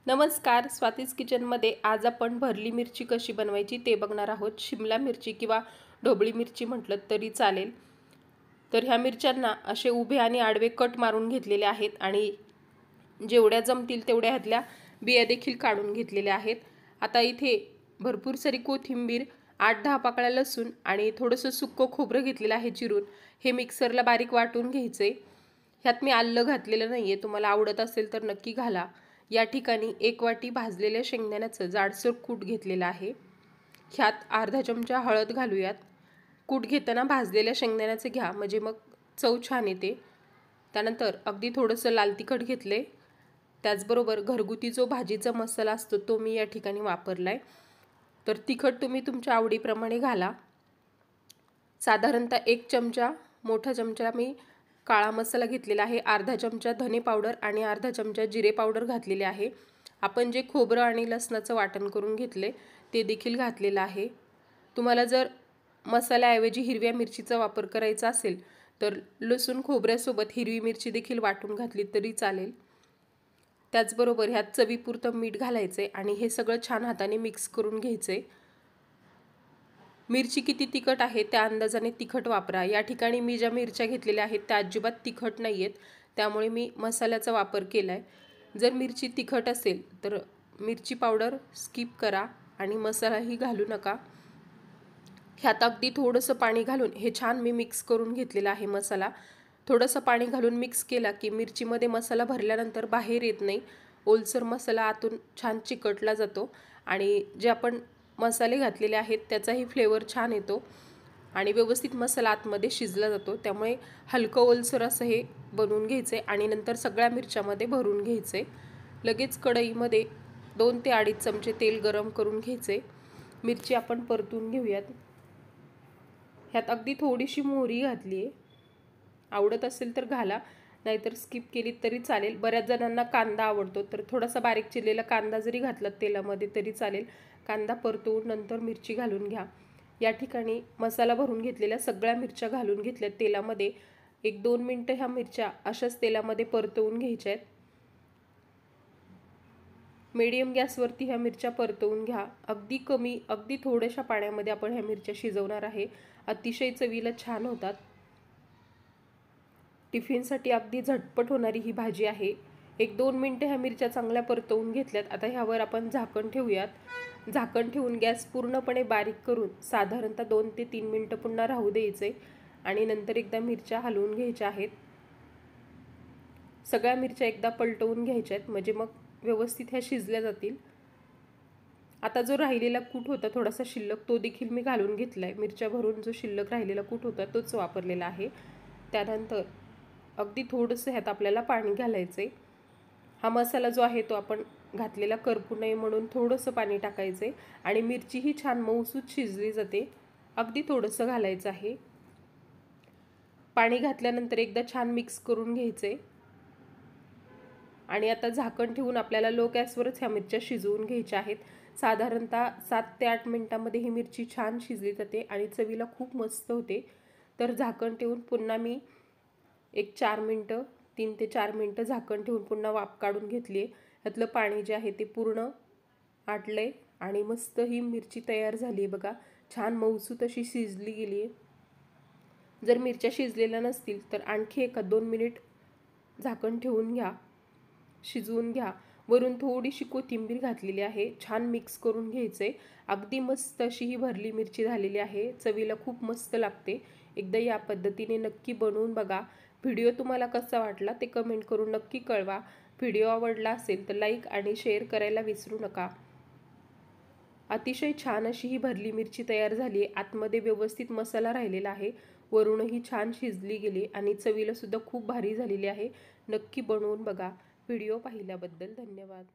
नमस्कार, स्वातीज किचनमध्ये आज आपण भरली मिरची कशी बनवायची ते बघणार आहोत। शिमला मिरची किंवा ढोबळी मिरची म्हटलं तरी चालेल। तर ह्या मिरच्यांना असे उभे आणि आडवे कट मारून घेतलेले आहेत आणि जेवढ्या जमतील तेवढ्या ह्यातल्या बिया देखील काढून घेतलेल्या आहेत। आता इथे भरपूर सारी कोथिंबीर, 8-10 पाकळ्या लसूण आणि थोडंसं सुक्कं खोबरं घेतलेलं आहे चिरून। हे मिक्सरला बारीक वाटून घ्यायचे। ह्यात मी आलं घातलेलं नाहीये, तुम्हाला आवडत असेल तर नक्की घाला। या ठिकाणी 1 वाटी भाजलेल्या शेंगदाण्याचं जाडसर कूट घेतलेलं आहे। ह्यात अर्धा चमचा हळद घालूयात। कूट घेताना भाजलेल्या शेंगदाण्याचे घ्या, म्हणजे मग चव छान येते। त्यानंतर अगदी थोडंसं लाल तिखट घेतले। त्याचबरोबर घरगुती जो भाजीचा मसाला असतो तो मी या ठिकाणी वापरलाय। तर तिखट तुम्ही तुमच्या आवडीप्रमाणे घाला। साधारणतः 1 चमचा, मोठा चमचा मी काळा मसाला घेतलेला आहे। अर्धा चमचा धने पावडर आणि अर्धा चमचा जिरे पावडर घातलेले आहे। आपण जे खोबरं आणि लसणाचं वाटण करून घेतले ते देखील घातलेलं आहे। तुम्हाला जर मसाल्याऐवजी हिरव्या मिरचीचा वापर करायचा असेल तर लसूण खोबऱ्यासोबत हिरवी मिरची देखील वाटून घातली तरी चालेल। त्याचबरोबर ह्यात चवीपुरतं मीठ घालायचे आणि हे सगळं छान हाताने मिक्स करून घ्यायचे। मिरची किती तिखट आहे त्या अंदाजाने तिखट वापरा। या ठिकाणी मी ज्या मिरच्या घेतलेल्या आहेत त्या अजिबात तिखट नाहीयेत, त्यामुळे मी मसाल्याचा वापर केलाय। जर मिरची तिखट असेल तर मिरची पावडर स्किप करा आणि मसालाही घालू नका। ह्यात अगदी थोडंसं पाणी घालून हे छान मी मिक्स करून घेतलेला आहे। मसाला थोडंसं पाणी घालून मिक्स केला की मिरचीमध्ये मसाला भरल्यानंतर बाहेर येत नाही, ओलसर मसाला आतून छान चिकटला जातो आणि जे आपण मसाले घातलेले आहेत त्याचाही फ्लेवर छान येतो आणि व्यवस्थित मसाला आतमध्ये शिजला जातो। त्यामुळे हलकं ओलसर असं हे बनवून घ्यायचे आणि नंतर सगळ्या मिरच्यामध्ये भरून घ्यायचे। लगेच कढईमध्ये 2 ते 2.5 चमचे तेल गरम करून घ्यायचे। मिरची आपण परतून घेऊयात। ह्यात अगदी थोडीशी मोहरी घातली आहे, आवडत असेल तर घाला, नाहीतर स्किप केली तरी चालेल। बऱ्याच जणांना कांदा आवडतो तर थोडासा बारीक चिरलेला कांदा जरी घातला तेलामध्ये तरी चालेल। कांदा परतवून नंतर मिरची घालून घ्या। या ठिकाणी मसाला भरून घेतलेल्या सगळ्या मिरच्या घालून घेतल्या तेलामध्ये। 1-2 मिनिटं ह्या मिरच्या अशाच तेलामध्ये परतवून घ्यायच्या आहेत। मीडियम गॅसवरती ह्या मिरच्या परतवून घ्या। अगदी कमी, अगदी थोड्याशा पाण्यामध्ये आपण ह्या मिरच्या शिजवणार आहे। अतिशय चवीला छान होतात। टिफिनसाठी अगदी झटपट होणारी ही भाजी आहे। 1-2 मिनिटं ह्या मिरच्या चांगल्या परतवून घेतल्यात। आता ह्यावर आपण झाकण ठेवूयात। झाकण ठेवून गॅस पूर्णपणे बारीक करून साधारणतः 2 ते 3 मिनिटं पुन्हा राहू द्यायचे आणि नंतर एकदा मिरच्या हलवून घ्यायच्या आहेत। सगळ्या मिरच्या एकदा पलटवून घ्यायच्या आहेत, म्हणजे मग व्यवस्थित ह्या शिजल्या जातील। आता जो राहिलेला कूट होता थोडासा शिल्लक, तो देखील मी घालून घेतलाय। मिरच्या भरून जो शिल्लक राहिलेला कूट होता तोच वापरलेला आहे। त्यानंतर अगदी थोडंसं ह्यात आपल्याला पाणी घालायचे। हा मसाला जो आहे तो आपण घातलेला करपू नये म्हणून थोडंसं पाणी टाकायचे आणि मिरची ही छान मऊसूत शिजली जाते। अगदी थोडंसं घालायचं आहे। पाणी घातल्यानंतर एकदा छान मिक्स करून घ्यायचे आणि आता झाकण ठेवून आपल्याला लो गॅसवरच ह्या मिरच्या शिजवून घ्यायच्या आहेत। साधारणतः 7 ते 8 मिनिटांमध्ये ही मिरची छान शिजली जाते आणि चवीला खूप मस्त होते। तर झाकण ठेवून पुन्हा मी 3 ते 4 मिनिटं झाकण ठेवून पुन्हा वाफ काढून घेतली आहे। ह्यातलं पाणी जे आहे ते पूर्ण आटलंय आणि मस्त ही मिरची तयार झाली आहे बघा। छान मऊसूत अशी शिजली गेली आहे। जर मिरच्या शिजलेल्या नसतील तर आणखी 1-2 मिनिट झाकण ठेवून घ्या, शिजवून घ्या। वरून थोडीशी कोथिंबीर घातलेली आहे। छान मिक्स करून घ्यायचे। अगदी मस्त अशी ही भरली मिरची झालेली आहे। चवीला खूप मस्त लागते। एकदा या पद्धतीने नक्की बनवून बघा। व्हिडिओ तुम्हाला कसा वाटला ते कमेंट करून नक्की कळवा। व्हिडिओ आवडला असेल तर लाईक आणि शेअर करायला विसरू नका। अतिशय छान अशी ही भरली मिरची तयार झाली आहे। आतमध्ये व्यवस्थित मसाला राहिलेला आहे, वरूनही छान शिजली गेली आणि चवीला सुद्धा खूप भारी झालेली आहे। नक्की बनवून बघा। व्हिडिओ पाहिल्याबद्दल धन्यवाद।